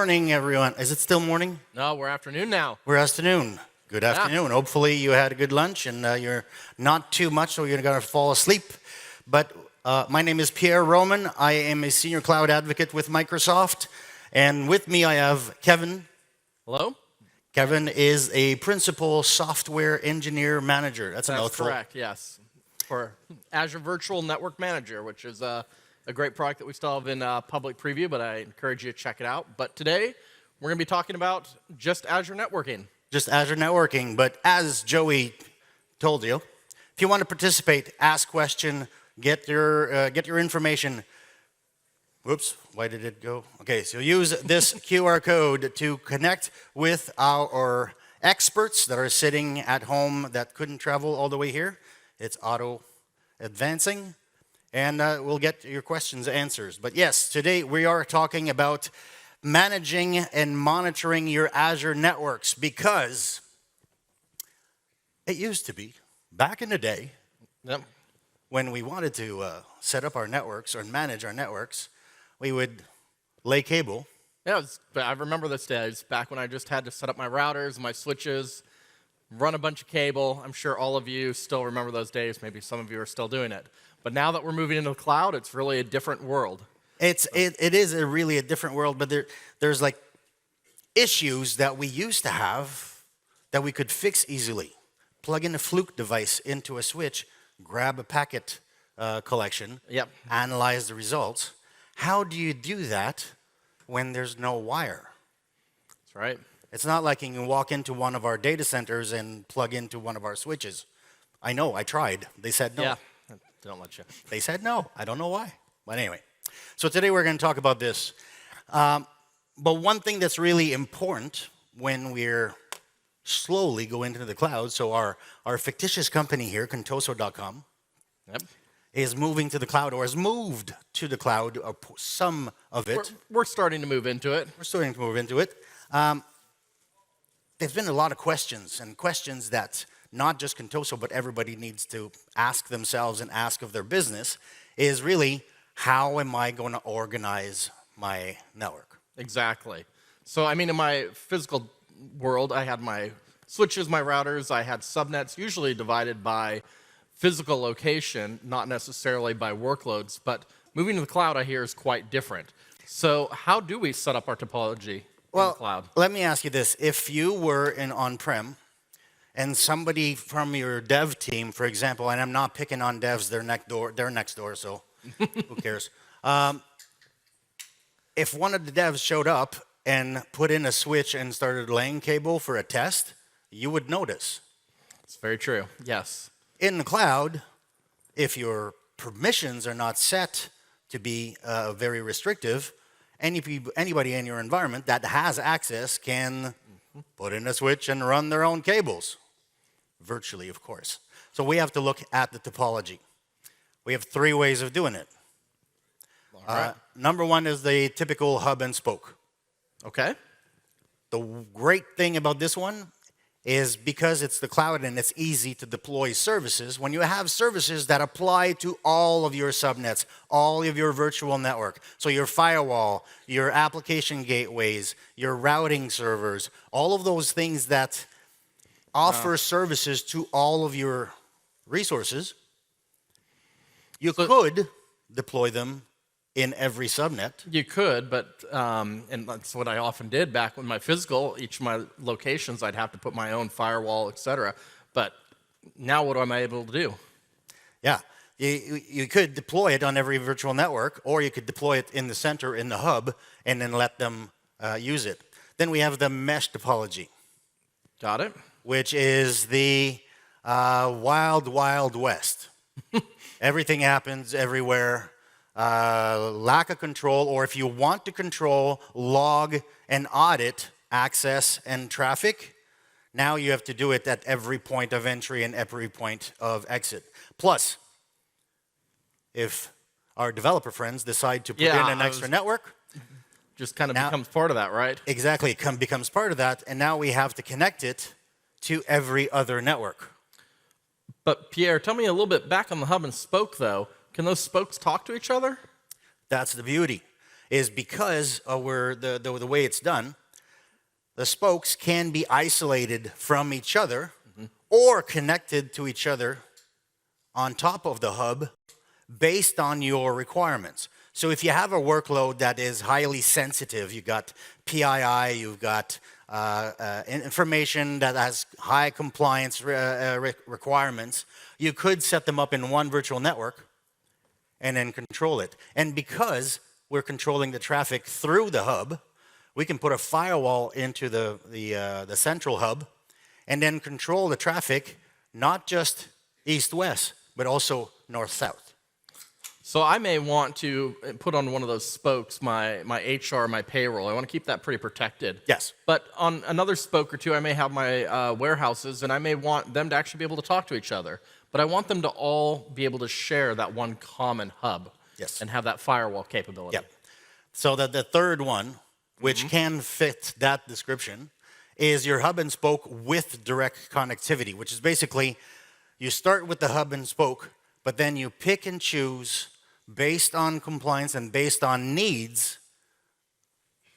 morning, everyone. Is it still morning? No, we're afternoon now. We're afternoon. Good afternoon. Hopefully you had a good lunch and you're not too much so you're going to fall asleep. But my name is Pierre Roman. I am a senior cloud advocate with Microsoft. And with me I have Kevin. Hello? Kevin is a principal software engineer manager. That's a mouthful. That's correct, yes. For Azure Virtual Network Manager, which is a great product that we still have in public preview, but I encourage you to check it out. But today, we're going to be talking about just Azure networking. Just Azure networking. But as Joey told you, if you want to participate, ask question, get your information. Whoops, why did it go? Okay, so use this QR code to connect with our experts that are sitting at home that couldn't travel all the way here. It's auto advancing, and we'll get your questions answers. But yes, today we are talking about managing and monitoring your Azure networks, because it used to be, back in the day, when we wanted to set up our networks or manage our networks, we would lay cable. Yeah, I remember those days, back when I just had to set up my routers, my switches, run a bunch of cable. I'm sure all of you still remember those days. Maybe some of you are still doing it. But now that we're moving into the cloud, it's really a different world. It is really a different world, but there's like issues that we used to have that we could fix easily. Plug in a Fluke device into a switch, grab a packet collection, analyze the results. How do you do that when there's no wire? That's right. It's not like you can walk into one of our data centers and plug into one of our switches. I know, I tried. They said no. Yeah, they don't let you. They said no. I don't know why. But anyway, so today we're going to talk about this. But one thing that's really important when we're slowly going into the cloud, so our fictitious company here, Contoso.com, is moving to the cloud, or has moved to the cloud, or some of it. We're starting to move into it. We're starting to move into it. There's been a lot of questions that not just Contoso, but everybody needs to ask themselves and ask of their business, is really, how am I going to organize my network? Exactly. So, I mean, in my physical world, I had my switches, my routers, I had subnets, usually divided by physical location, not necessarily by workloads. But moving to the cloud, I hear, is quite different. So how do we set up our topology in the cloud? Let me ask you this. If you were in on-prem, and somebody from your dev team, for example, and I'm not picking on devs, they're next door, so who cares? If one of the devs showed up and put in a switch and started laying cable for a test, you would notice. It's very true, yes. In the cloud, if your permissions are not set to be very restrictive, anybody in your environment that has access can put in a switch and run their own cables. Virtually, of course. So we have to look at the topology. We have 3 ways of doing it. All right. Number 1 is the typical hub and spoke. Okay. The great thing about this one is because it's the cloud and it's easy to deploy services, when you have services that apply to all of your subnets, all of your virtual network, so your firewall, your application gateways, your routing servers, all of those things that offer services to all of your resources, you could deploy them in every subnet. You could, but, and that's what I often did back when my physical, each of my locations, I'd have to put my own firewall, etc. But now what am I able to do? Yeah, you could deploy it on every virtual network, or you could deploy it in the center, in the hub, and then let them use it. Then we have the mesh topology. Got it. Which is the wild, wild west. Everything happens everywhere. Lack of control, or if you want to control, log, and audit access and traffic, now you have to do it at every point of entry and every point of exit. Plus, if our developer friends decide to put in an extra network, just kind of becomes part of that, right? Exactly, it becomes part of that, and now we have to connect it to every other network. But Pierre, tell me a little bit back on the hub and spoke, though. Can those spokes talk to each other? That's the beauty. is because of the way it's done, the spokes can be isolated from each other or connected to each other on top of the hub based on your requirements. So if you have a workload that is highly sensitive, you've got PII, you've got information that has high compliance requirements, you could set them up in one virtual network and then control it. And because we're controlling the traffic through the hub, we can put a firewall into the central hub and then control the traffic, not just east-west, but also north-south. So I may want to put on one of those spokes my HR, my payroll. I want to keep that pretty protected. Yes. But on another spoke or two, I may have my warehouses, and I may want them to actually be able to talk to each other. But I want them to all be able to share that one common hub. Yes. And have that firewall capability. Yep. So the third one, which can fit that description, is your hub and spoke with direct connectivity, which is basically you start with the hub and spoke, but then you pick and choose based on compliance and based on needs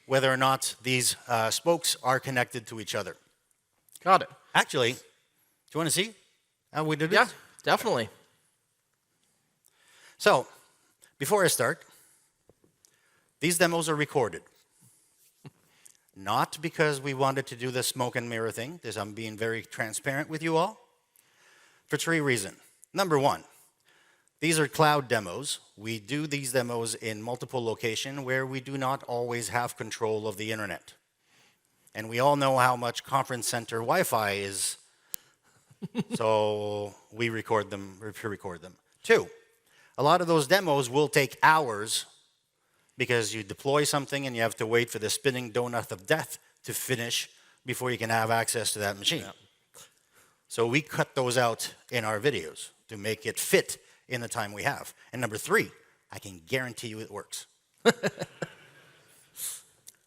whether or not these spokes are connected to each other. Got it. Actually, do you want to see how we did it? Yeah, definitely. So, before I start, these demos are recorded. Not because we wanted to do the smoke and mirror thing, because I'm being very transparent with you all, for three reasons. Number one, these are cloud demos. We do these demos in multiple locations where we do not always have control of the internet. And we all know how much conference center Wi-Fi is, so we record them, pre-record them. Two, a lot of those demos will take hours because you deploy something and you have to wait for the spinning donut of death to finish before you can have access to that machine. Yeah. So we cut those out in our videos to make it fit in the time we have. And number three, I can guarantee you it works.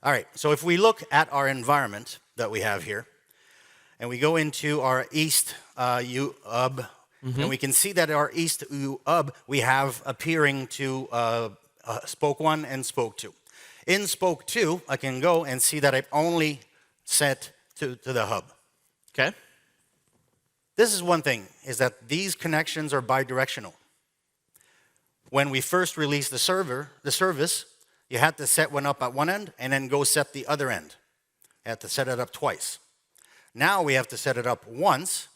All right, so if we look at our environment that we have here, and we go into our East U hub, and we can see that our East U hub we have appearing to Spoke 1 and Spoke 2. In Spoke 2, I can go and see that I've only set to the hub. Okay. This is one thing, is that these connections are bidirectional. When we first released the service, you had to set one up at one end and then go set the other end. You had to set it up twice. Now we have to set it up once,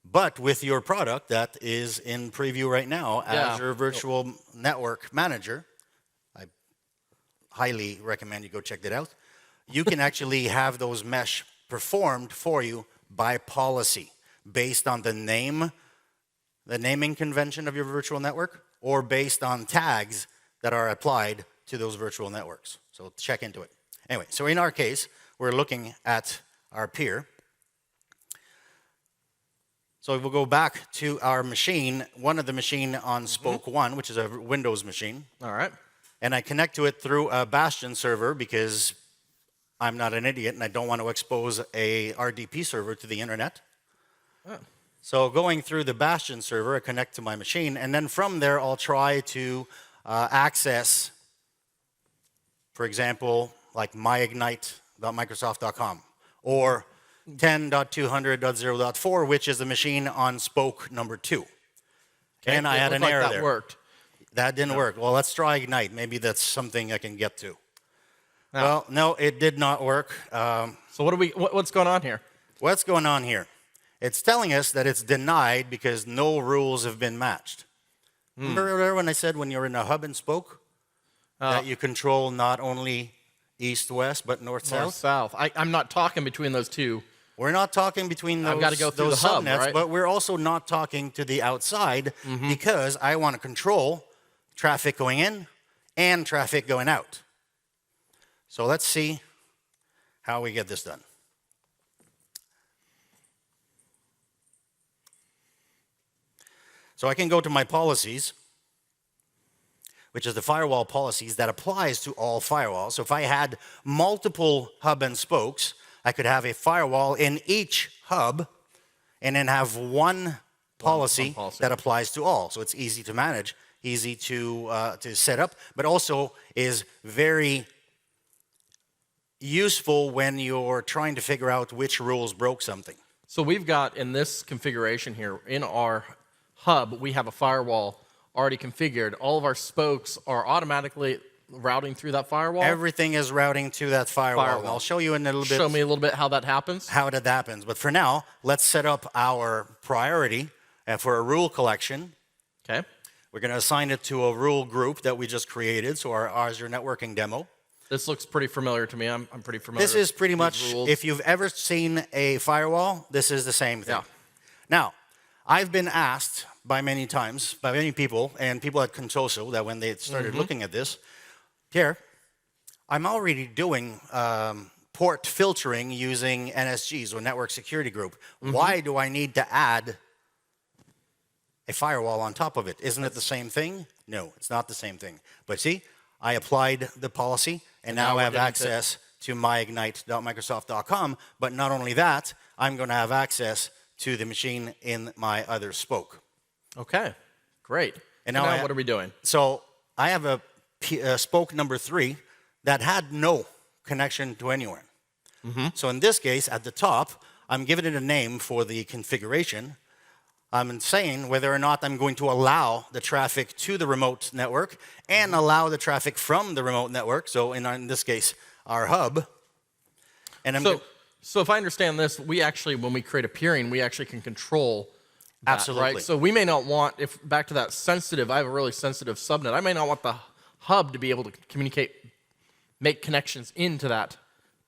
but with your product that is in preview right now, Azure Virtual Network Manager, I highly recommend you go check that out. You can actually have those mesh performed for you by policy based on the naming convention of your virtual network, or based on tags that are applied to those virtual networks. So check into it. Anyway, so in our case, we're looking at our peer. So we'll go back to our machine, one of the machine on Spoke 1, which is a Windows machine. All right. And I connect to it through a Bastion server because I'm not an idiot and I don't want to expose a RDP server to the internet. Oh. So going through the Bastion server, I connect to my machine, and then from there I'll try to access, for example, like myignite.microsoft.com or 10.200.0.4, which is the machine on Spoke number 2. Okay, and I had an error there. That worked. That didn't work. Well, let's try Ignite. Maybe that's something I can get to. No. Well, no, it did not work. So what's going on here? What's going on here? It's telling us that it's denied because no rules have been matched. Remember when I said when you're in a hub and spoke that you control not only east-west but north-south? North-south. I'm not talking between those two. We're not talking between those, I've got to go through the hub, subnets, right? But we're also not talking to the outside because I want to control traffic going in and traffic going out. So let's see how we get this done. So I can go to my policies, which is the firewall policies that applies to all firewalls. So if I had multiple hub and spokes, I could have a firewall in each hub and then have one policy that applies to all. So it's easy to manage. easy to set up, but also is very useful when you're trying to figure out which rules broke something. So we've got, in this configuration here, in our hub, we have a firewall already configured. All of our spokes are automatically routing through that firewall. Everything is routing to that firewall. And I'll show you in a little bit. Show me a little bit how that happens. How that happens. But for now, let's set up our priority for a rule collection. Okay. We're going to assign it to a rule group that we just created, so our Azure networking demo. This looks pretty familiar to me. I'm pretty familiar. This is pretty with much, these rules. if you've ever seen a firewall, this is the same thing. Yeah. Now, I've been asked by many times, by many people, and people at Contoso, that when they started looking at this, Pierre, I'm already doing port filtering using NSGs, or Network Security Group. Why do I need to add a firewall on top of it? Isn't it the same thing? No, it's not the same thing. But see, I applied the policy, and now I have access to myignite.microsoft.com. But not only that, I'm going to have access to the machine in my other spoke. Okay, great. And now now what are we doing? So I have a spoke number 3 that had no connection to anywhere. So in this case, at the top, I'm giving it a name for the configuration. I'm saying whether or not I'm going to allow the traffic to the remote network and allow the traffic from the remote network. So in this case, our hub. And so if I understand this, we actually, when we create a peering, we actually can control that, absolutely. right? So we may not want, if back to that sensitive, I have a really sensitive subnet. I may not want the hub to be able to communicate, make connections into that.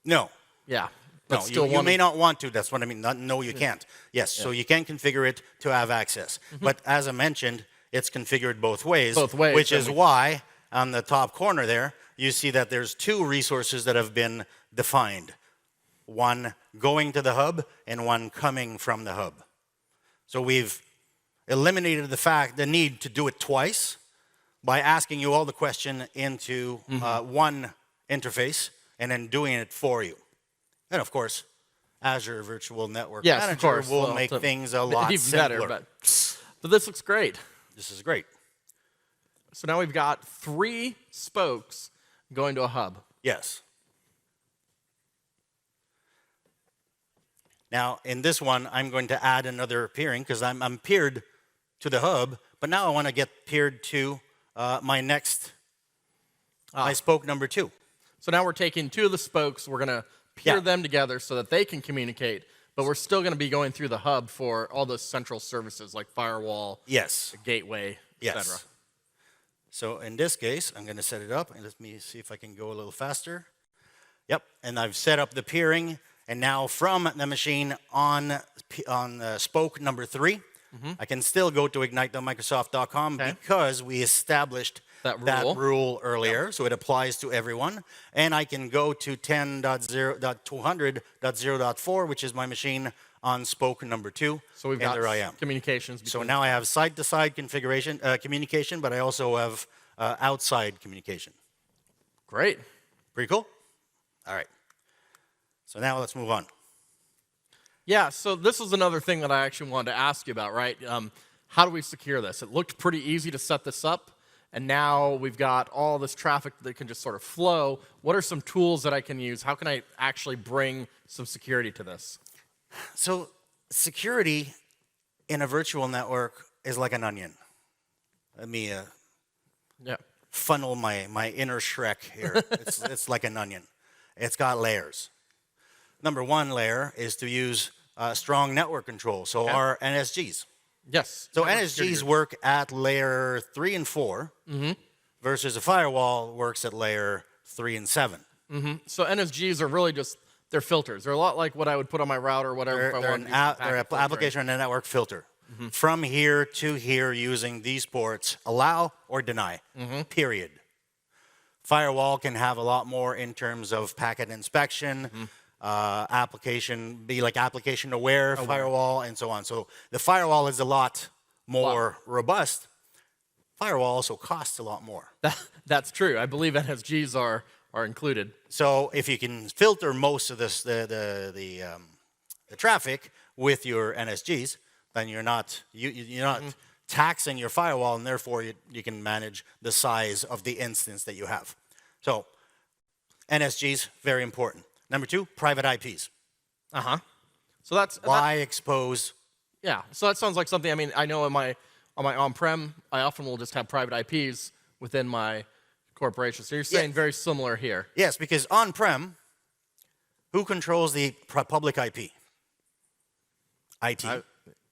No. Yeah. No, you may not want to. That's what I mean. No, you can't. Yes, so you can configure it to have access. But as I mentioned, it's configured both ways. Both ways. Which is why on the top corner there, you see that there's 2 resources that have been defined. One going to the hub and one coming from the hub. So we've eliminated the need to do it twice by asking you all the question into one interface and then doing it for you. And of course, Azure Virtual Network Manager will make things a lot even simpler. better. But this looks great. This is great. So now we've got 3 spokes going to a hub. Yes. Now, in this one, I'm going to add another peering because I'm peered to the hub, but now I want to get peered to my spoke number 2. So now we're taking 2 of the spokes, we're going to peer them together so that they can communicate, but we're still going to be going through the hub for all those central services like firewall, yes, gateway, etc. So in this case, I'm going to set it up, and let me see if I can go a little faster. Yep, and I've set up the peering, and now from the machine on spoke number 3, I can still go to ignite.microsoft.com because we established that rule earlier, so it applies to everyone. And I can go to 10.0.200.0.4, which is my machine on spoke number 2. So we've got there I am. communications. So now I have side-to-side configuration communication, but I also have outside communication. Great. Pretty cool? All right. So now let's move on. Yeah, so this is another thing that I actually wanted to ask you about, right? How do we secure this? It looked pretty easy to set this up, and now we've got all this traffic that can just sort of flow. What are some tools that I can use? How can I actually bring some security to this? So security in a virtual network is like an onion. Let me funnel my inner Shrek here. It's like an onion. It's got layers. Number 1 layer is to use strong network control, so our NSGs. Yes. So NSGs work at layer 3 and 4, versus a firewall works at layer 3 and 7. So NSGs are really just, they're filters. They're a lot like what I would put on my router or whatever. They're an application and a network filter. From here to here using these ports, allow or deny, period. Firewall can have a lot more in terms of packet inspection, application aware firewall, and so on. So the firewall is a lot more robust. Firewall also costs a lot more. That's true. I believe NSGs are included. So if you can filter most of this, the traffic with your NSGs, then you're not taxing your firewall, and therefore you can manage the size of the instance that you have. So NSGs, very important. Number 2, private IPs. So that's Why expose? yeah. So that sounds like something. I mean, I know on my on-prem, I often will just have private IPs within my corporation. So you're saying very similar here. Yes, because on-prem, who controls the public IP? IT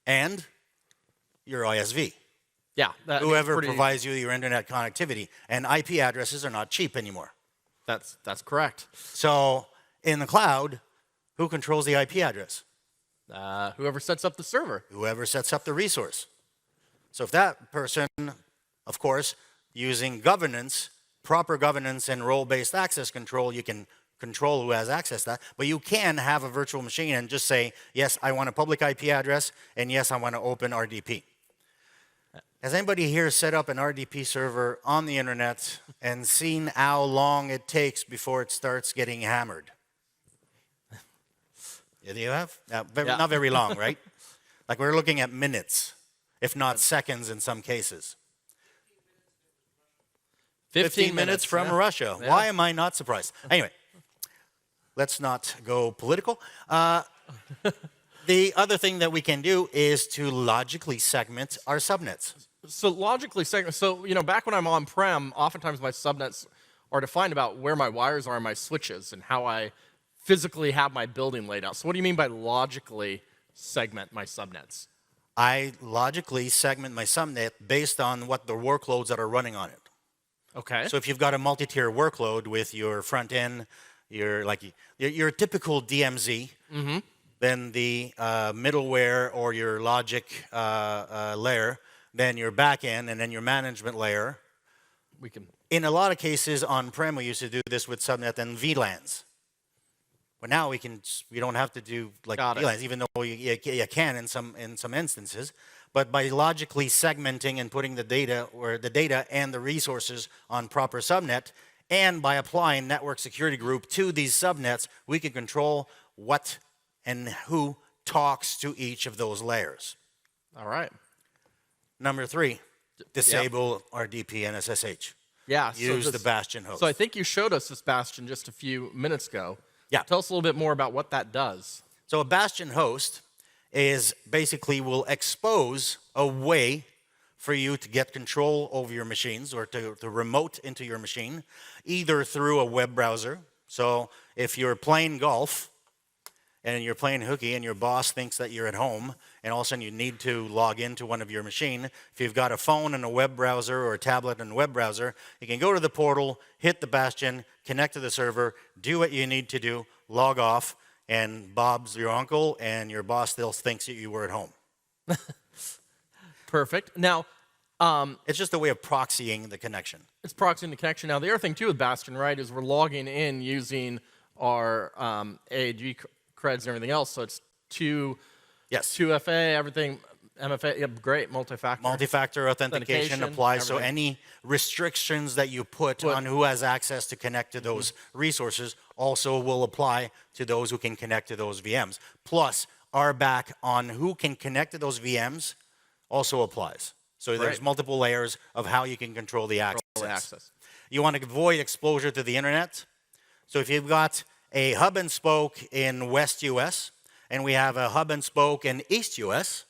and your ISV. Yeah. Whoever provides you your internet connectivity. And IP addresses are not cheap anymore. That's correct. So in the cloud, who controls the IP address? Whoever sets up the server. Whoever sets up the resource. So if that person, of course, using governance, proper governance and role-based access control, you can control who has access to that. But you can have a virtual machine and just say, yes, I want a public IP address, and yes, I want to open RDP. Has anybody here set up an RDP server on the internet and seen how long it takes before it starts getting hammered? Yeah, do you have? Not very long, right? Like we're looking at minutes, if not seconds in some cases. 15 minutes from Russia. Yeah. Why am I not surprised? Anyway, let's not go political. The other thing that we can do is to logically segment our subnets. So logically segment. So back when I'm on-prem, oftentimes my subnets are defined about where my wires are in my switches and how I physically have my building laid out. So what do you mean by logically segment my subnets? I logically segment my subnet based on what the workloads that are running on it. Okay. So if you've got a multi-tier workload with your front end, your typical DMZ, then the middleware or your logic layer, then your back end, and then your management layer. In a lot of cases on-prem, we used to do this with subnet and VLANs. But now we don't have to do like VLANs, even though you can in some instances. But by logically segmenting and putting the data and the resources on proper subnet, and by applying network security group to these subnets, we can control what and who talks to each of those layers. All right. Number 3, disable RDP and SSH. Yeah. Use the Bastion host. So I think you showed us this Bastion just a few minutes ago. Yeah. Tell us a little bit more about what that does. So a Bastion host is basically will expose a way for you to get control over your machines or to remote into your machine, either through a web browser. So if you're playing golf and you're playing hooky and your boss thinks that you're at home and all of a sudden you need to log into one of your machine, if you've got a phone and a web browser or a tablet and a web browser, you can go to the portal, hit the Bastion, connect to the server, do what you need to do, log off, and Bob's your uncle and your boss still thinks that you were at home. Perfect. Now, it's just a way of proxying the connection. It's proxying the connection. Now, the other thing, too, with Bastion, right, is we're logging in using our AAG creds and everything else. So it's 2FA, everything, MFA, yeah, great, multi-factor. Multi-factor authentication applies. Everything. So any restrictions that you put on who has access to connect to those resources also will apply to those who can connect to those VMs. Plus, RBAC on who can connect to those VMs also applies. So there's multiple layers of how you can control the access. You want to avoid exposure to the internet. So if you've got a hub and spoke in West US, and we have a hub and spoke in East US,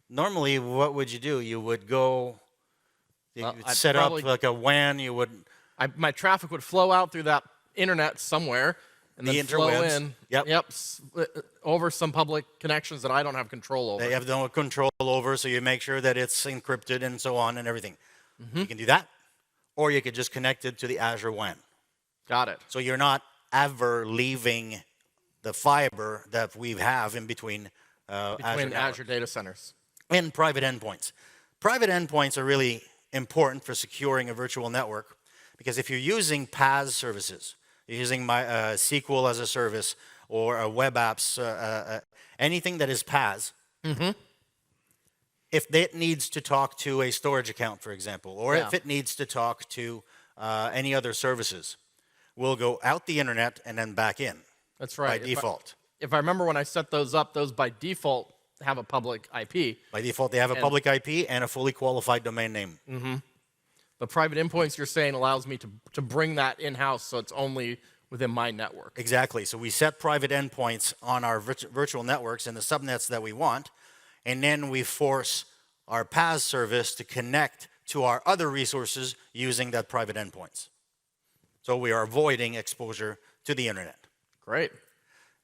normally what would you do? You would go, you'd set up like a WAN, you would... my traffic would flow out through that internet somewhere, and then flow in over some public connections that I don't have control over. They have no control over, so you make sure that it's encrypted and so on and everything. You can do that, or you could just connect it to the Azure WAN. Got it. So you're not ever leaving the fiber that we have in between Azure data centers. And private endpoints. Private endpoints are really important for securing a virtual network because if you're using PaaS services, you're using SQL as a service or a web apps, anything that is PaaS, if it needs to talk to a storage account, for example, or if it needs to talk to any other services, we'll go out the internet and then back in. That's right. By default. If I remember when I set those up, those by default have a public IP. By default, they have a public IP and a fully qualified domain name. But private endpoints, you're saying, allows me to bring that in-house, so it's only within my network. Exactly. So we set private endpoints on our virtual networks and the subnets that we want, and then we force our PaaS service to connect to our other resources using that private endpoints. So we are avoiding exposure to the internet. Great.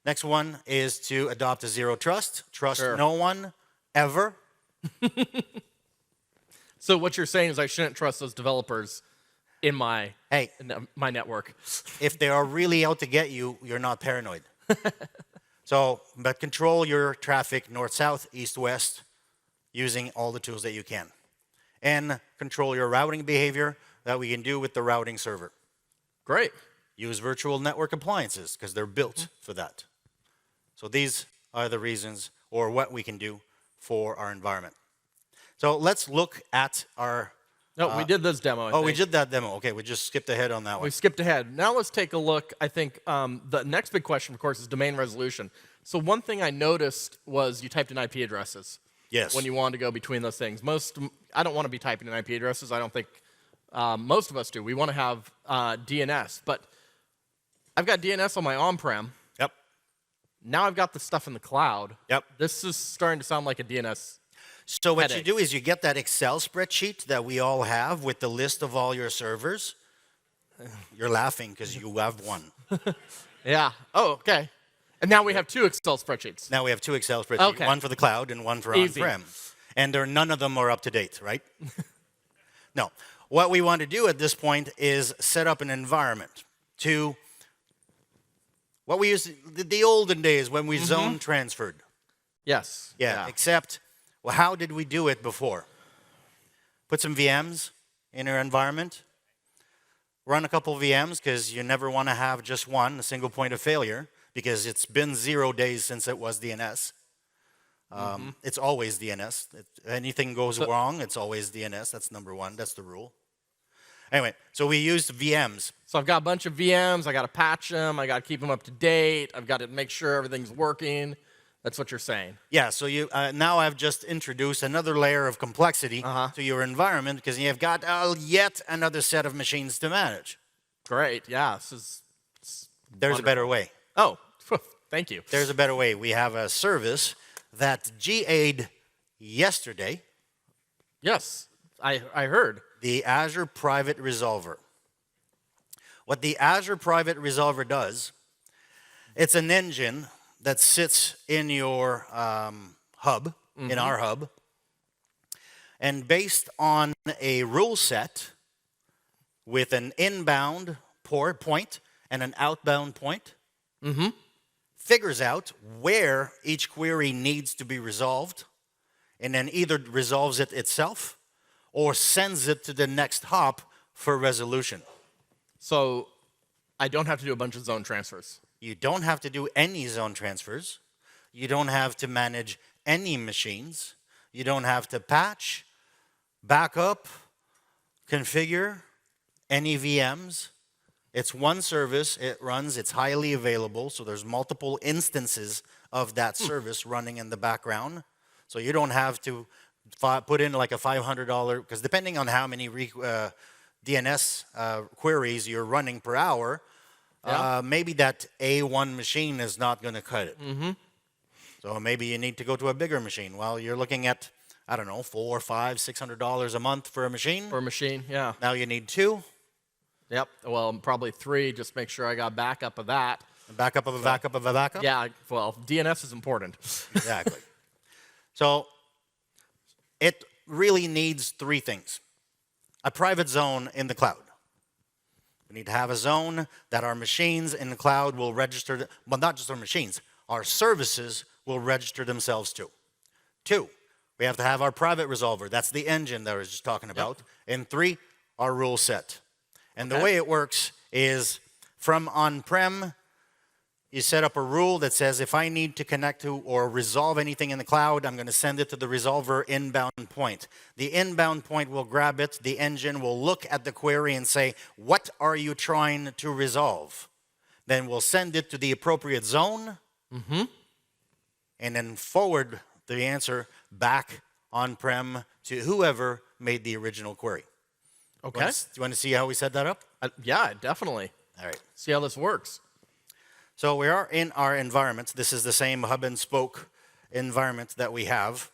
Next one is to adopt a zero trust. Trust Sure. no one, ever. So what you're saying is I shouldn't trust those developers in my my network. If they are really out to get you, you're not paranoid. But control your traffic north-south, east-west, using all the tools that you can. And control your routing behavior that we can do with the routing server. Great. Use virtual network appliances because they're built for that. So these are the reasons or what we can do for our environment. So let's look at our... No, we did this demo, I think. we did that demo. Okay, we just skipped ahead on that one. We skipped ahead. Now let's take a look. I think the next big question, of course, is domain resolution. So one thing I noticed was you typed in IP addresses. Yes. When you wanted to go between those things. I don't want to be typing in IP addresses. I don't think most of us do. We want to have DNS. But I've got DNS on my on-prem. Yep. Now I've got the stuff in the cloud. Yep. This is starting to sound like a DNS. So what you headache. do is you get that Excel spreadsheet that we all have with the list of all your servers. You're laughing because you have one. Yeah. Oh, okay. And now we have two Excel spreadsheets. Now we have two Excel spreadsheets, Okay. one for the cloud and one for Easy. on-prem. And none of them are up to date, right? No. What we want to do at this point is set up an environment to what we used the olden days when we zone transferred. Yes. Yeah, except, well, how did we do it before? Put some VMs in our environment. Run a couple VMs because you never want to have just one, a single point of failure, because it's been 0 days since it was DNS. It's always DNS. If anything goes wrong, it's always DNS. That's number one. That's the rule. Anyway, so we used VMs. So I've got a bunch of VMs. I got to patch them. I got to keep them up to date. I've got to make sure everything's working. That's what you're saying. Yeah, so you now I've just introduced another layer of complexity to your environment because you've got yet another set of machines to manage. Great. Yeah. There's a better way. Oh, thank you. There's a better way. We have a service that GA'd yesterday. Yes, I heard. The Azure Private Resolver. What the Azure Private Resolver does, it's an engine that sits in your hub, in our hub, and based on a rule set with an inbound point and an outbound point, figures out where each query needs to be resolved, and then either resolves it itself or sends it to the next hop for resolution. So I don't have to do a bunch of zone transfers. You don't have to do any zone transfers. You don't have to manage any machines. You don't have to patch, backup, configure any VMs. It's one service. It runs. It's highly available. So there's multiple instances of that service running in the background. So you don't have to put in like a $500, because depending on how many DNS queries you're running per hour, maybe that A1 machine is not going to cut it. So maybe you need to go to a bigger machine. Well, you're looking at, I don't know, $400, $500, $600 a month for a machine. For a machine, yeah. Now you need two. Yep. Well, probably three. Just make sure I got backup of that. A backup of a backup of a backup? Yeah. Well, DNS is important. Exactly. So it really needs three things. A private zone in the cloud. We need to have a zone that our machines in the cloud will register, well, not just our machines, our services will register themselves to. Two, we have to have our private resolver. That's the engine that I was just talking about. And three, our rule set. And the way it works is from on-prem, you set up a rule that says if I need to connect to or resolve anything in the cloud, I'm going to send it to the resolver inbound point. The inbound point will grab it. The engine will look at the query and say, what are you trying to resolve? Then we'll send it to the appropriate zone and then forward the answer back on-prem to whoever made the original query. Okay. Do you want to see how we set that up? Yeah, definitely. All right. See how this works. So we are in our environment. This is the same hub and spoke environment that we have.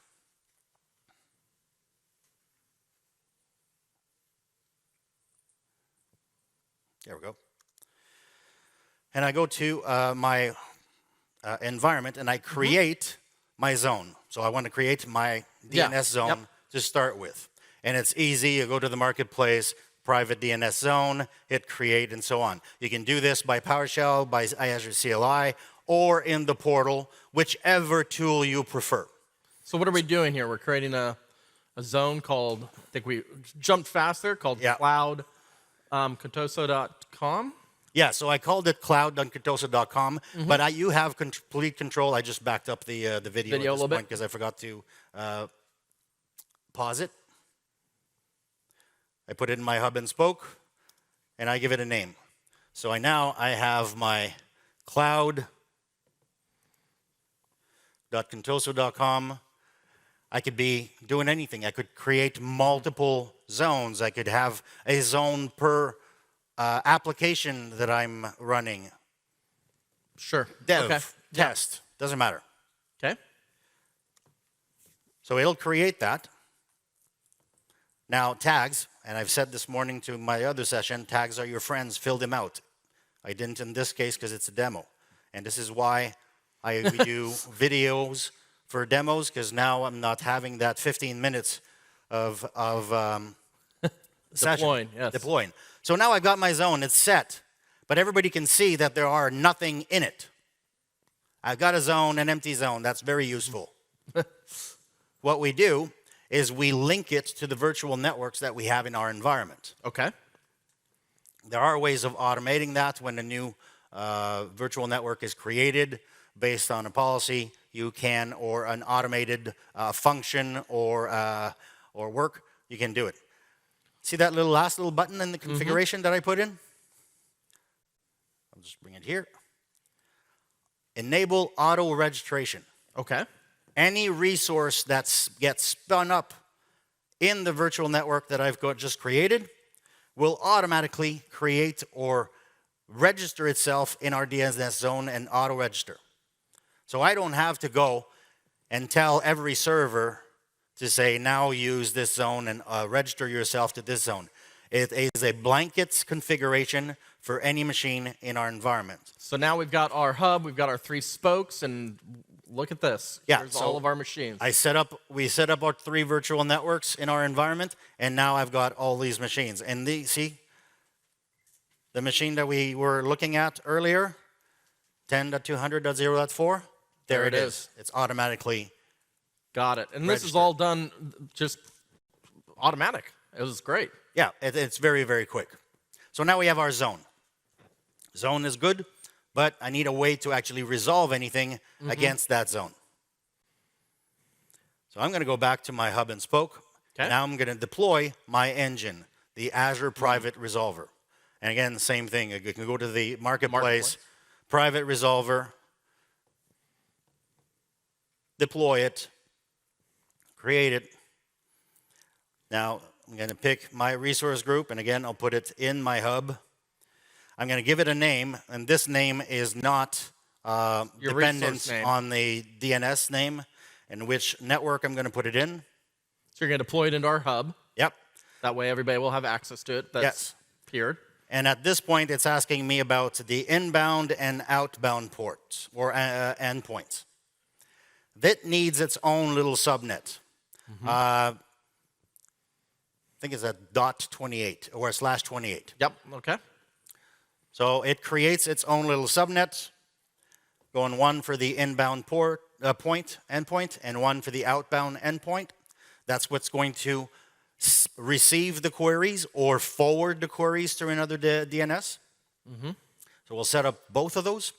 There we go. And I go to my environment and I create my zone. So I want to create my DNS zone to start with. And it's easy. You go to the marketplace, private DNS zone, hit create, and so on. You can do this by PowerShell, by Azure CLI, or in the portal, whichever tool you prefer. So what are we doing here? We're creating a zone called, I think we jumped fast there, called cloud Contoso.com. Yeah, so I called it cloud.contoso.com, but you have complete control. I just backed up the video at this point because I forgot to pause it. I put it in my hub and spoke, and I give it a name. So now I have my cloud.contoso.com. I could be doing anything. I could create multiple zones. I could have a zone per application that I'm running. Sure. Dev, test, doesn't matter. Okay. So it'll create that. Now tags, and I've said this morning to my other session, tags are your friends, fill them out. I didn't in this case because it's a demo. And this is why I do videos for demos, because now I'm not having that 15 minutes of session. Deploying. So now I've got my zone, it's set, but everybody can see that there are nothing in it. I've got a zone, an empty zone, that's very useful. What we do is we link it to the virtual networks that we have in our environment. Okay. There are ways of automating that when a new virtual network is created based on a policy. You can, or an automated function or work, you can do it. See that last little button in the configuration that I put in? I'll just bring it here. Enable auto registration. Okay. Any resource that gets spun up in the virtual network that I've just created will automatically create or register itself in our DNS zone and auto register. So I don't have to go and tell every server to say, now use this zone and register yourself to this zone. It is a blanket configuration for any machine in our environment. So now we've got our hub, we've got our 3 spokes, and look at this. Yeah, Here's all of our machines. We set up our 3 virtual networks in our environment, and now I've got all these machines. And see, the machine that we were looking at earlier, 10.200.0.4, there it is. It's automatically got it. And this is all done just automatic. It was great. Yeah, it's very, very quick. So now we have our zone. Zone is good, but I need a way to actually resolve anything against that zone. So I'm going to go back to my hub and spoke. Okay. Now I'm going to deploy my engine, the Azure Private Resolver. And again, the same thing. You can go to the marketplace, private resolver, deploy it, create it. Now I'm going to pick my resource group, and again, I'll put it in my hub. I'm going to give it a name, and this name is not dependent on the DNS name and which network I'm going to put it in. So you're going to deploy it into our hub. Yep. That way everybody will have access to it. That's peered. And at this point, it's asking me about the inbound and outbound ports or endpoints. That needs its own little subnet. I think it's a .28 or a /28. Yep, okay. So it creates its own little subnet, going one for the inbound endpoint and one for the outbound endpoint. That's what's going to receive the queries or forward the queries to another DNS. So we'll set up both of those.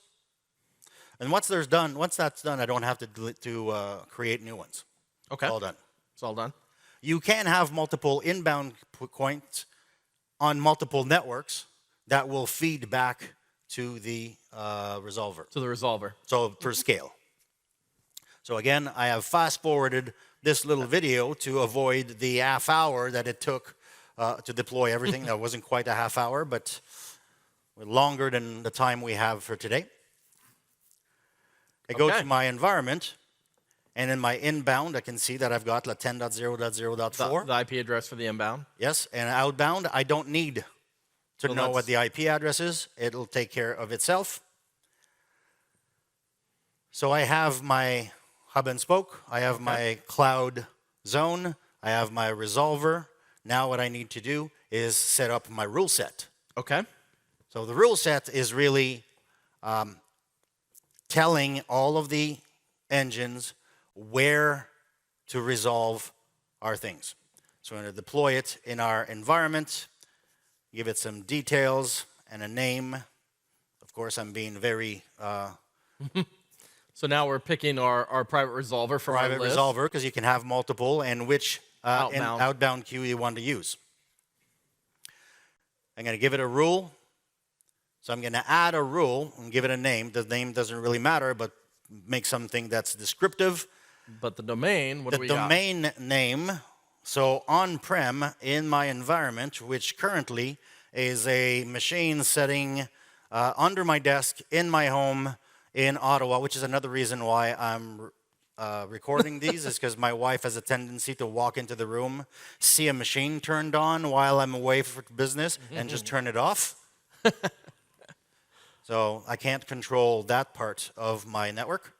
And once that's done, I don't have to create new ones. Okay. It's all done. It's all done. You can have multiple inbound points on multiple networks that will feed back to the resolver. To the resolver. So for scale. So again, I have fast-forwarded this little video to avoid the half hour that it took to deploy everything. That wasn't quite a half hour, but longer than the time we have for today. I go to my environment, and in my inbound, I can see that I've got 10.0.0.4. The IP address for the inbound. Yes, and outbound, I don't need to know what the IP address is. It'll take care of itself. So I have my hub and spoke. I have my cloud zone. I have my resolver. Now what I need to do is set up my rule set. Okay. So the rule set is really telling all of the engines where to resolve our things. So we're going to deploy it in our environment, give it some details and a name. Of course, I'm being very... So now we're picking our private resolver from our list. Private resolver, because you can have multiple, and which outbound queue you want to use. I'm going to give it a rule. So I'm going to add a rule and give it a name. The name doesn't really matter, but make something that's descriptive. But the domain, what do we got? The domain name, so on-prem in my environment, which currently is a machine setting under my desk in my home in Ottawa, which is another reason why I'm recording these, is because my wife has a tendency to walk into the room, see a machine turned on while I'm away for business, and just turn it off. So I can't control that part of my network.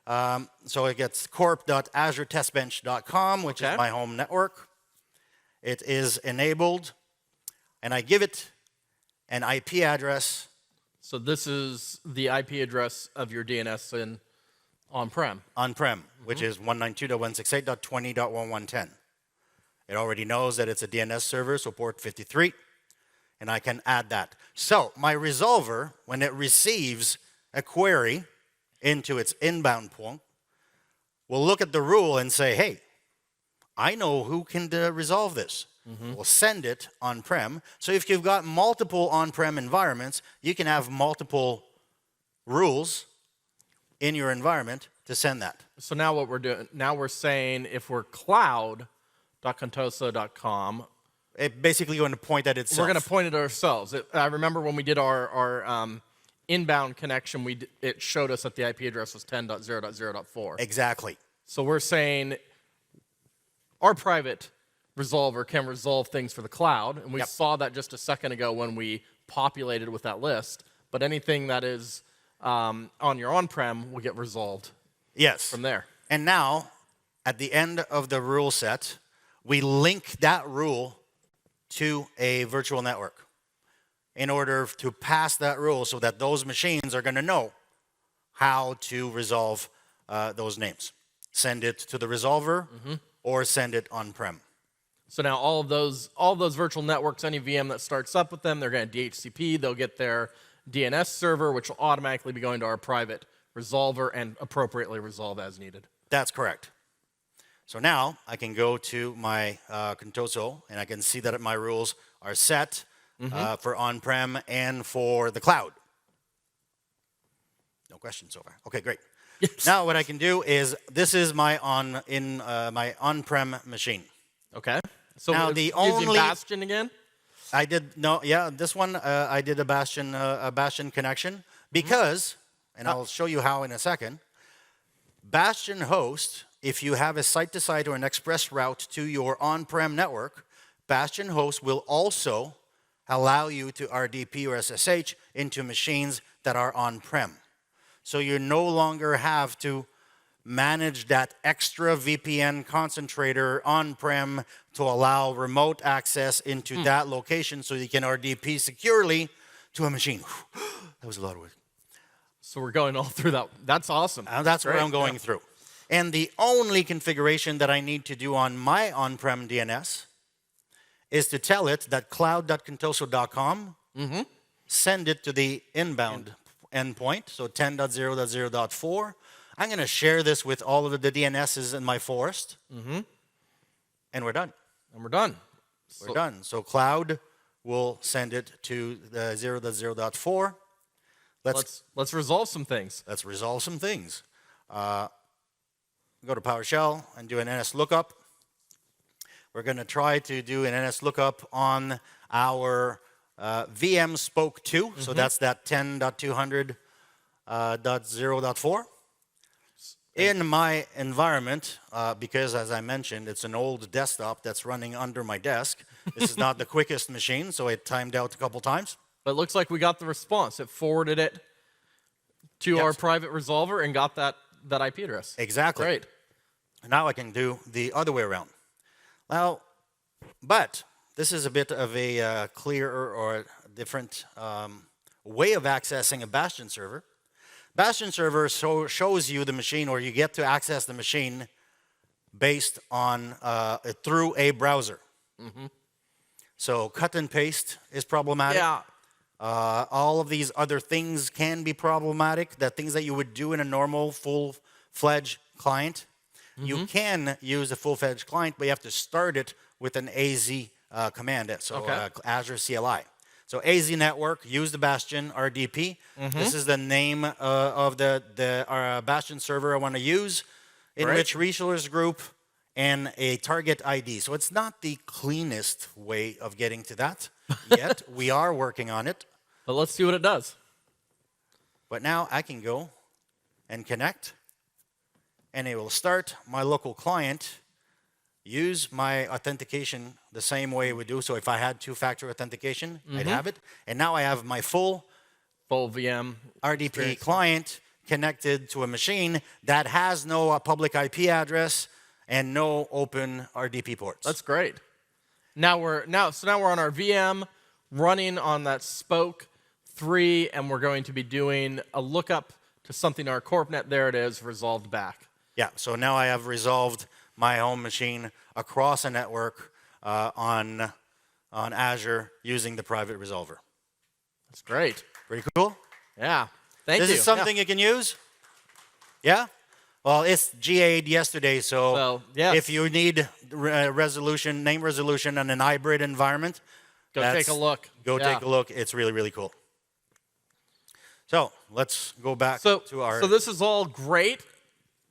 So it gets corp.azuretestbench.com, which is my home network. It is enabled, and I give it an IP address. So this is the IP address of your DNS in on-prem. On-prem, which is 192.168.20.1110. It already knows that it's a DNS server, so port 53. And I can add that. So my resolver, when it receives a query into its inbound point, will look at the rule and say, hey, I know who can resolve this. We'll send it on-prem. So if you've got multiple on-prem environments, you can have multiple rules in your environment to send that. So now what we're doing, now we're saying if we're cloud.contoso.com, Basically going to point at itself. we're going to point it ourselves. I remember when we did our inbound connection, it showed us that the IP address was 10.0.0.4. Exactly. So we're saying our private resolver can resolve things for the cloud, and we saw that just a second ago when we populated with that list. But anything that is on your on-prem will get resolved. Yes. From there. And now, at the end of the rule set, we link that rule to a virtual network in order to pass that rule so that those machines are going to know how to resolve those names. Send it to the resolver or send it on-prem. So now all of those virtual networks, any VM that starts up with them, they're going to DHCP. They'll get their DNS server, which will automatically be going to our private resolver and appropriately resolve as needed. That's correct. So now I can go to my Contoso, and I can see that my rules are set for on-prem and for the cloud. No questions so far. Okay, great. Yes. Now what I can do is, this is my my on-prem machine. Okay. So now using only Bastion again? I did this one I did a Bastion connection because, and I'll show you how in a second. Bastion host, if you have a site-to-site or an express route to your on-prem network, Bastion host will also allow you to RDP or SSH into machines that are on-prem. So you no longer have to manage that extra VPN concentrator on-prem to allow remote access into that location so you can RDP securely to a machine. That was a lot of work. So we're going all through that. That's awesome. That's what I'm going through. And the only configuration that I need to do on my on-prem DNS is to tell it that cloud.contoso.com send it to the inbound endpoint, so 10.0.0.4. I'm going to share this with all of the DNSs in my forest, and we're done. And we're done. We're done. So cloud will send it to the 0.0.4. Let's resolve some things. Let's resolve some things. go to PowerShell and do an NS lookup. We're going to try to do an NS lookup on our VM spoke 2. So that's that 10.200.0.4. In my environment, because as I mentioned, it's an old desktop that's running under my desk. This is not the quickest machine, so it timed out a couple times. But it looks like we got the response. It forwarded it to our private resolver and got that IP address. Exactly. Great. Now I can do the other way around. Now, but this is a bit of a clearer or a different way of accessing a Bastion server. Bastion server shows you the machine, or you get to access the machine based on through a browser. So cut and paste is problematic. Yeah. All of these other things can be problematic. The things that you would do in a normal full-fledged client. You can use a full-fledged client, but you have to start it with an AZ command, so Azure CLI. So AZ Network, use the Bastion RDP. This is the name of the Bastion server I want to use, in which resource group and a target ID. So it's not the cleanest way of getting to that yet. We are working on it. But let's see what it does. But now I can go and connect, and it will start my local client, use my authentication the same way we do. So if I had two-factor authentication, I'd have it. And now I have my full VM RDP client connected to a machine that has no public IP address and no open RDP ports. That's great. Now we're on our VM running on that spoke 3, and we're going to be doing a lookup to something in our CorpNet. There it is, resolved back. Yeah, so now I have resolved my home machine across a network on Azure using the private resolver. That's great. Pretty cool? Yeah. Thank you. This is something you can use? Yeah? Well, it's GA'd yesterday, so yes. if you need name resolution on an hybrid environment, Go take a look. Go take a look. It's really, really cool. So let's go back to our... So this is all great.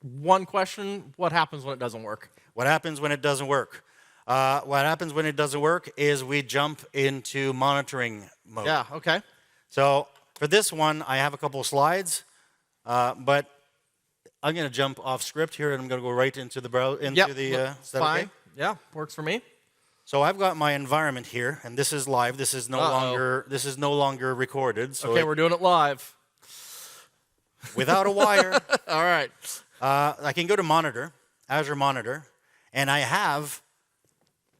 One question, what happens when it doesn't work? What happens when it doesn't work? What happens when it doesn't work is we jump into monitoring mode. Yeah, okay. So for this one, I have a couple of slides, but I'm going to jump off script here, and I'm going to go right into the fine. Okay? Yeah, works for me. So I've got my environment here, and this is live. This is no longer recorded. So okay, we're doing it live. Without a wire. All right. I can go to Monitor, Azure Monitor, and I have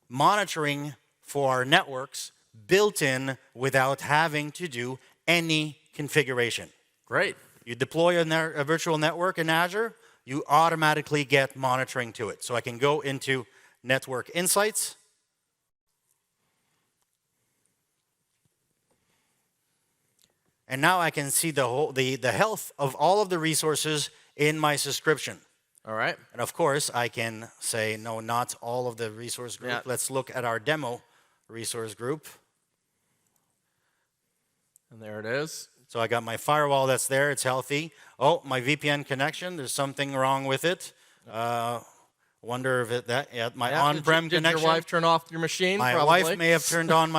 monitoring for our networks built in without having to do any configuration. Great. You deploy a virtual network in Azure, you automatically get monitoring to it. So I can go into Network Insights. And now I can see the health of all of the resources in my subscription. All right. And of course, I can say, no, not all of the resource group. Yeah. Let's look at our demo resource group. And there it is. So I got my firewall that's there. It's healthy. Oh, my VPN connection. There's something wrong with it. Wonder if my on-prem connection. Did your wife turn off your machine? My Probably. wife may have turned off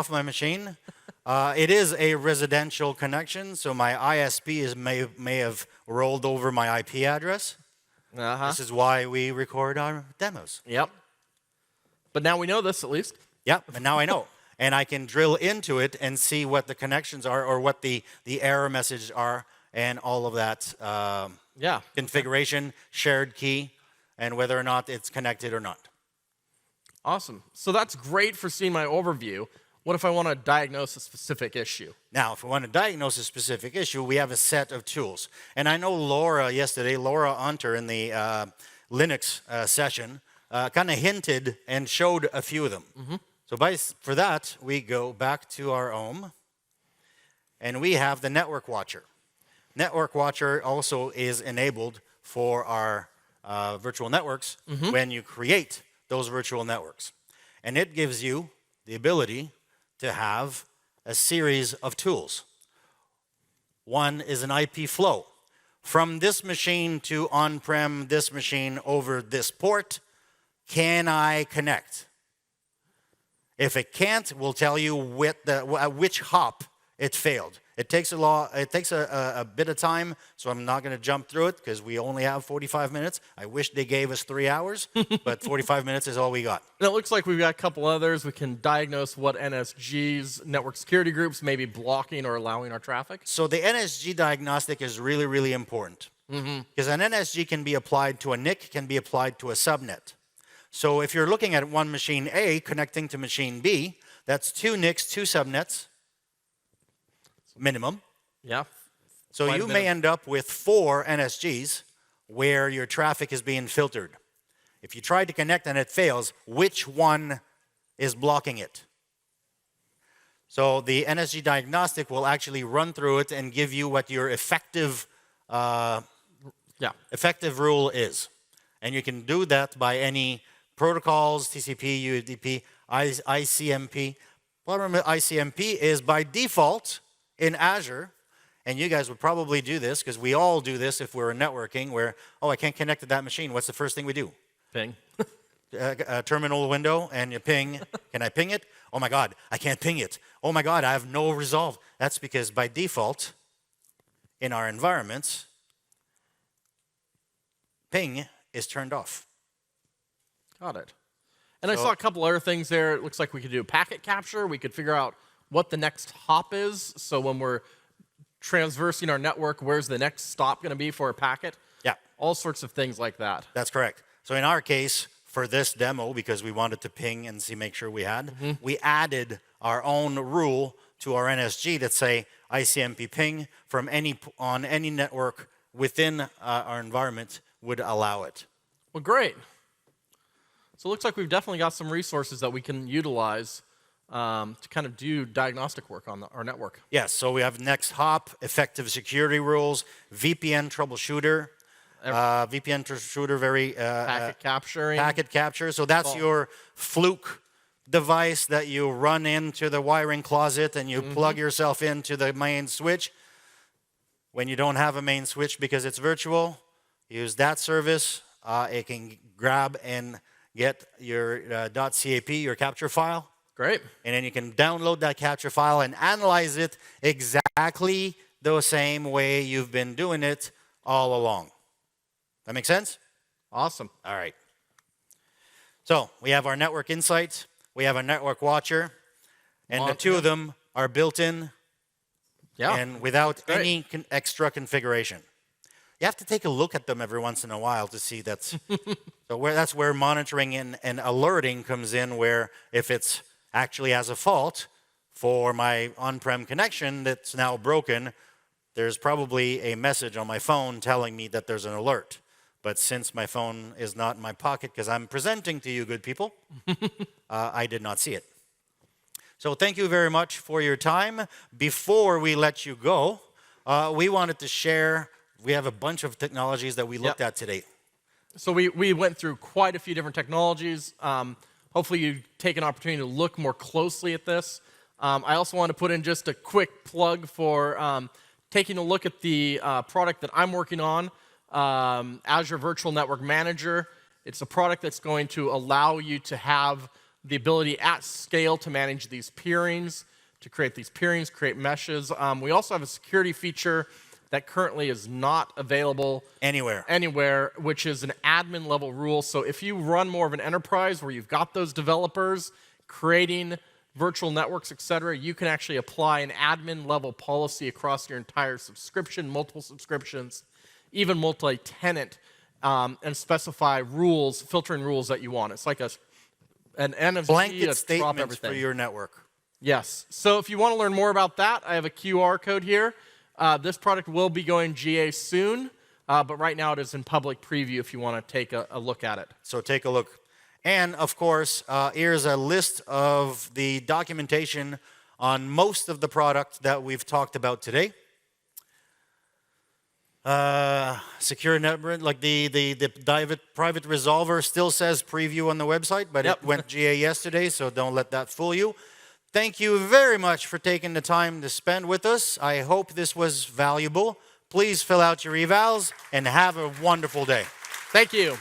my machine. It is a residential connection, so my ISP may have rolled over my IP address. This is why we record our demos. Yep. But now we know this at least. Yep, and now I know. And I can drill into it and see what the connections are or what the error messages are and all of that configuration, shared key, and whether or not it's connected or not. Awesome. So that's great for seeing my overview. What if I want to diagnose a specific issue? Now, if we want to diagnose a specific issue, we have a set of tools. And I know Laura Hunter in the Linux session, kind of hinted and showed a few of them. So for that, we go back to our home, and we have the Network Watcher. Network Watcher also is enabled for our virtual networks when you create those virtual networks. And it gives you the ability to have a series of tools. One is an IP flow. from this machine to on-prem, this machine over this port, can I connect? If it can't, we'll tell you which hop it failed. It takes a bit of time, so I'm not going to jump through it because we only have 45 minutes. I wish they gave us 3 hours, but 45 minutes is all we got. And it looks like we've got a couple others. We can diagnose what NSGs, network security groups, may be blocking or allowing our traffic. So the NSG diagnostic is really, really important because an NSG can be applied to a NIC, can be applied to a subnet. So if you're looking at one machine A connecting to machine B, that's 2 NICs, 2 subnets, minimum. Yeah. So you may end up with 4 NSGs where your traffic is being filtered. If you try to connect and it fails, which one is blocking it? So the NSG diagnostic will actually run through it and give you what your effective rule is. And you can do that by any protocols, TCP, UDP, ICMP. Problem with ICMP is by default in Azure, and you guys would probably do this because we all do this if we're networking where, oh, I can't connect to that machine. What's the first thing we do? Ping. A terminal window and you ping. Can I ping it? Oh my God, I can't ping it. Oh my God, I have no resolve. That's because by default in our environments, ping is turned off. Got it. And I saw a couple other things there. It looks like we could do packet capture. We could figure out what the next hop is. So when we're transversing our network, where's the next stop going to be for a packet? Yeah. All sorts of things like that. That's correct. So in our case, for this demo, because we wanted to ping and make sure we had, we added our own rule to our NSG that say ICMP ping from on any network within our environment would allow it. Well, great. So it looks like we've definitely got some resources that we can utilize to kind of do diagnostic work on our network. Yes, so we have next hop, effective security rules, VPN troubleshooter. VPN troubleshooter, very... packet capturing. Packet capture. So that's your fluke device that you run into the wiring closet and you plug yourself into the main switch. When you don't have a main switch because it's virtual, use that service. It can grab and get your .cap, your capture file. Great. And then you can download that capture file and analyze it exactly the same way you've been doing it all along. That make sense? Awesome. All right. So we have our network insights. We have a network watcher. And the two of them are built in and without any extra configuration. You have to take a look at them every once in a while to see that's... that's where monitoring and alerting comes in, where if it's actually has a fault for my on-prem connection that's now broken, there's probably a message on my phone telling me that there's an alert. But since my phone is not in my pocket because I'm presenting to you good people, I did not see it. So thank you very much for your time. Before we let you go, we wanted to share, we have a bunch of technologies that we looked at today. So we went through quite a few different technologies. Hopefully you take an opportunity to look more closely at this. I also want to put in just a quick plug for taking a look at the product that I'm working on, Azure Virtual Network Manager. It's a product that's going to allow you to have the ability at scale to manage these peerings, to create these peerings, create meshes. We also have a security feature that currently is not available anywhere, which is an admin level rule. So if you run more of an enterprise where you've got those developers creating virtual networks, et cetera, you can actually apply an admin level policy across your entire subscription, multiple subscriptions, even multi-tenant, and specify rules, filtering rules that you want. It's like an NSG blanket statements for your network. Yes. So if you want to learn more about that, I have a QR code here. This product will be going GA soon, but right now it is in public preview if you want to take a look at it. So take a look. And of course, here's a list of the documentation on most of the product that we've talked about today. Secure network, like the private resolver still says preview on the website, but it went GA yesterday, so don't let that fool you. Thank you very much for taking the time to spend with us. I hope this was valuable. Please fill out your evals and have a wonderful day. Thank you.